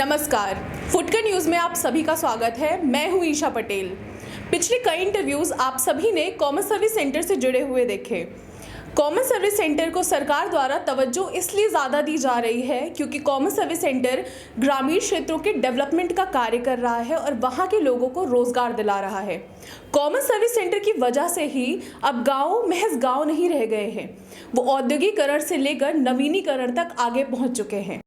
नमस्कार, फुटकर न्यूज़ में आप सभी का स्वागत है। मैं हूं ईशा पटेल। पिछले कई इंटरव्यूज़ आप सभी ने कॉमन सर्विस सेंटर से जुड़े हुए देखे। कॉमन सर्विस सेंटर को सरकार द्वारा तवज्जो इसलिए ज़्यादा दी जा रही है क्योंकि कॉमन सर्विस सेंटर ग्रामीण क्षेत्रों के डेवलपमेंट का कार्य कर रहा है और वहाँ के लोगों को रोज़गार दिला रहा है। कॉमन सर्विस सेंटर की वजह से ही अब गाँव महज गाँव नहीं रह गए हैं, वो औद्योगिकरण से लेकर नवीनीकरण तक आगे पहुँच चुके हैं।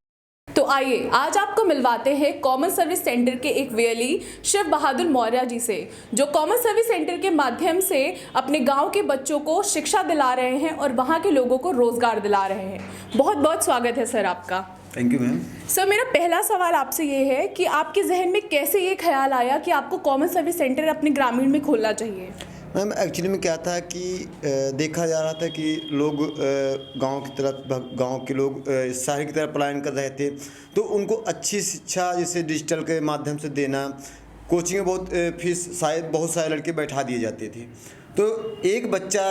तो आइए आज आपको मिलवाते हैं कॉमन सर्विस सेंटर के एक वेयली शिव बहादुर मौर्य जी से, जो कॉमन सर्विस सेंटर के माध्यम से अपने गांव के बच्चों को शिक्षा दिला रहे हैं और वहां के लोगों को रोजगार दिला रहे हैं। बहुत बहुत स्वागत है सर आपका। Thank you ma'am. सर, मेरा पहला सवाल आपसे ये है कि आपके जहन में कैसे ये ख्याल आया कि आपको कॉमन सर्विस सेंटर अपने ग्रामीण में खोलना चाहिए? मैम एक्चुअली में क्या था कि देखा जा रहा था कि लोग गांव की तरफ गांव के लोग शहर की तरफ पलायन कर रहे थे, तो उनको अच्छी शिक्षा जैसे डिजिटल के माध्यम से देना, कोचिंग में बहुत फीस शायद बहुत सारे लड़के बैठा दिए जाते थे। तो एक बच्चा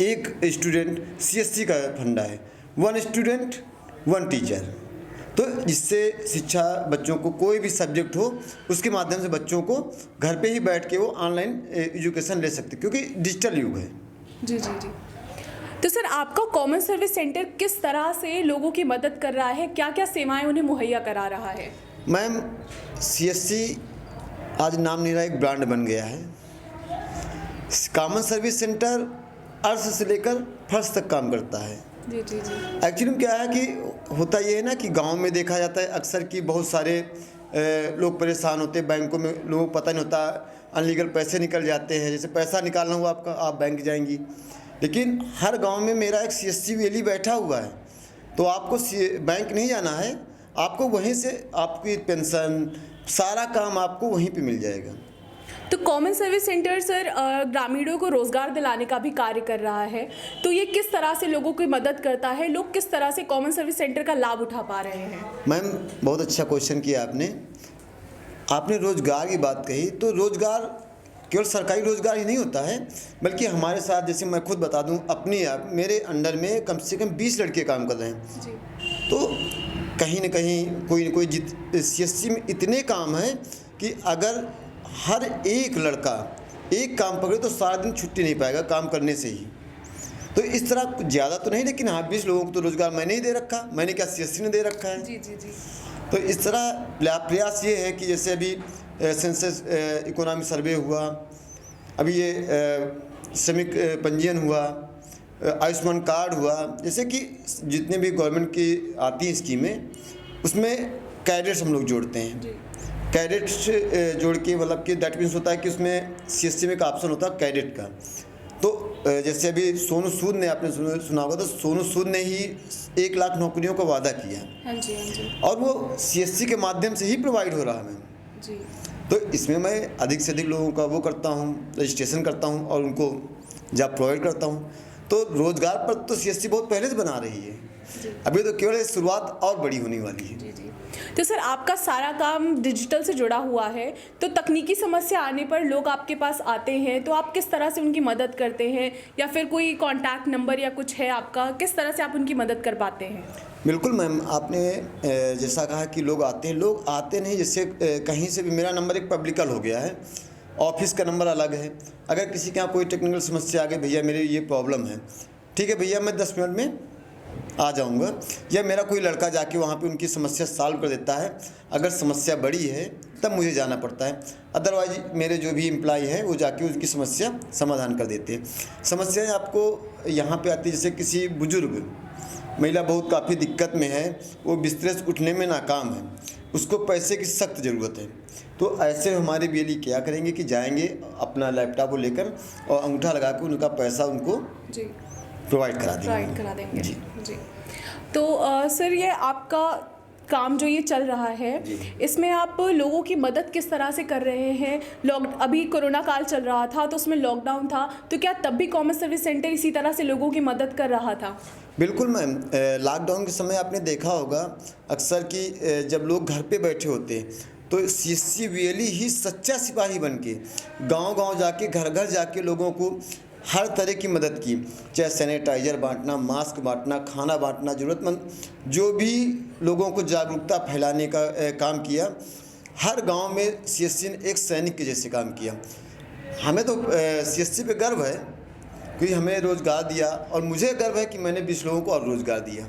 एक स्टूडेंट CSC का फंडा है, 1 स्टूडेंट 1 टीचर, तो जिससे शिक्षा बच्चों को कोई भी सब्जेक्ट हो उसके माध्यम से बच्चों को घर पे ही बैठ के वो ऑनलाइन एजुकेशन ले सकते क्योंकि डिजिटल युग है। जी जी जी। तो सर, आपका कॉमन सर्विस सेंटर किस तरह से लोगों की मदद कर रहा है, क्या क्या सेवाएं उन्हें मुहैया करा रहा है? मैम CSC आज नाम नहीं रहा, एक ब्रांड बन गया है। कॉमन सर्विस सेंटर अर्थ से लेकर फर्श तक काम करता है। जी जी जी। एक्चुअली क्या है कि होता ये है ना कि गांव में देखा जाता है अक्सर कि बहुत सारे लोग परेशान होते हैं, बैंकों में लोगों को पता नहीं होता, अनलीगल पैसे निकल जाते हैं। जैसे पैसा निकालना हुआ आपका, आप बैंक जाएंगी, लेकिन हर गांव में मेरा एक CSC वेली बैठा हुआ है, तो आपको बैंक नहीं जाना है, आपको वहीं से आपकी पेंशन सारा काम आपको वहीं पर मिल जाएगा। तो कॉमन सर्विस सेंटर सर ग्रामीणों को रोजगार दिलाने का भी कार्य कर रहा है, तो ये किस तरह से लोगों की मदद करता है? लोग किस तरह से कॉमन सर्विस सेंटर का लाभ उठा पा रहे हैं? मैम बहुत अच्छा क्वेश्चन किया आपने रोजगार की बात कही, तो रोजगार केवल सरकारी रोजगार ही नहीं होता है, बल्कि हमारे साथ जैसे मैं खुद बता दूं, अपनी मेरे अंडर में कम से कम 20 लड़के काम कर रहे हैं जी। तो कहीं ना कहीं कोई न कोई CSC में इतने काम हैं कि अगर हर एक लड़का एक काम पकड़े तो सारा दिन छुट्टी नहीं पाएगा काम करने से ही। तो इस तरह ज़्यादा तो नहीं, लेकिन हाँ 20 लोगों को तो रोज़गार मैंने ही दे रखा, मैंने क्या CSC ने दे रखा है। जी जी जी। तो इस तरह प्रयास ये है कि जैसे अभी सेंसस इकोनॉमी सर्वे हुआ, अभी ये श्रमिक पंजीयन हुआ, आयुष्मान कार्ड हुआ, जैसे कि जितने भी गवर्नमेंट की आती हैं स्कीमें, उसमें कैडेट्स हम लोग जोड़ते हैं। कैडेट से जोड़ के मतलब कि दैट मीन्स होता है कि उसमें CSC में एक ऑप्शन होता है कैडेट का। तो जैसे अभी सोनू सूद ने, आपने सुना होगा, तो सोनू सूद ने ही 1 लाख नौकरियों का वादा किया। हाँ जी हाँ जी। और वो CSC के माध्यम से ही प्रोवाइड हो रहा है मैम जी। तो इसमें मैं अधिक से अधिक लोगों का वो करता हूँ, रजिस्ट्रेशन करता हूँ और उनको जॉब प्रोवाइड करता हूँ। तो रोज़गार पर तो CSC बहुत पहले से बना रही है, अभी तो केवल शुरुआत और बड़ी होने वाली है। जी जी। तो सर, आपका सारा काम डिजिटल से जुड़ा हुआ है, तो तकनीकी समस्या आने पर लोग आपके पास आते हैं, तो आप किस तरह से उनकी मदद करते हैं, या फिर कोई कॉन्टैक्ट नंबर या कुछ है आपका, किस तरह से आप उनकी मदद कर पाते हैं? बिल्कुल मैम, आपने जैसा कहा कि लोग आते नहीं, जैसे कहीं से भी मेरा नंबर एक पब्लिकल हो गया है, ऑफिस का नंबर अलग है। अगर किसी के यहाँ कोई टेक्निकल समस्या आ गई, भैया मेरी ये प्रॉब्लम है, ठीक है भैया मैं 10 मिनट में आ जाऊंगा, या मेरा कोई लड़का जाके वहाँ पे उनकी समस्या सॉल्व कर देता है। अगर समस्या बड़ी है तब मुझे जाना पड़ता है, अदरवाइज मेरे जो भी एम्प्लॉय हैं वो जाके उनकी समस्या समाधान कर देते हैं। समस्याएं आपको यहाँ पे आती है, जैसे किसी बुजुर्ग महिला बहुत काफ़ी दिक्कत में है, वो बिस्तर से उठने में नाकाम है, उसको पैसे की सख्त ज़रूरत है, तो ऐसे हमारे BLE क्या करेंगे कि जाएंगे अपना लैपटॉप लेकर और अंगूठा लगा के उनका पैसा उनको जी प्रोवाइड करा देंगे। जी जी। तो सर, ये आपका काम जो ये चल रहा है, इसमें आप लोगों की मदद किस तरह से कर रहे हैं? अभी कोरोना काल चल रहा था, तो उसमें लॉकडाउन था, तो क्या तब भी कॉमन सर्विस सेंटर इसी तरह से लोगों की मदद कर रहा था? बिल्कुल मैम, लॉकडाउन के समय आपने देखा होगा अक्सर कि जब लोग घर पे बैठे होते हैं तो CSC वेली ही सच्चा सिपाही बन के गाँव-गाँव जाके घर-घर जाके लोगों को हर तरह की मदद की, चाहे सैनिटाइज़र बांटना, मास्क बांटना, खाना बांटना, ज़रूरतमंद जो भी लोगों को जागरूकता फैलाने का काम किया। हर गांव में सीएससी ने एक सैनिक के जैसे काम किया। हमें तो सीएससी पे गर्व है क्योंकि हमें रोज़गार दिया और मुझे गर्व है कि मैंने 20 लोगों को और रोज़गार दिया।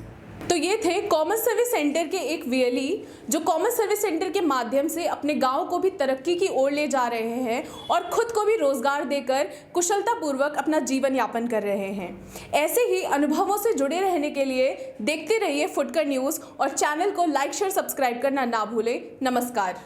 तो ये थे कॉमन सर्विस सेंटर के एक वीएलई जो कॉमन सर्विस सेंटर के माध्यम से अपने गांव को भी तरक्की की ओर ले जा रहे हैं और खुद को भी रोजगार देकर कुशलतापूर्वक अपना जीवन यापन कर रहे हैं। ऐसे ही अनुभवों से जुड़े रहने के लिए देखते रहिए फुटकर न्यूज़ और चैनल को लाइक शेयर सब्सक्राइब करना ना भूलें। नमस्कार।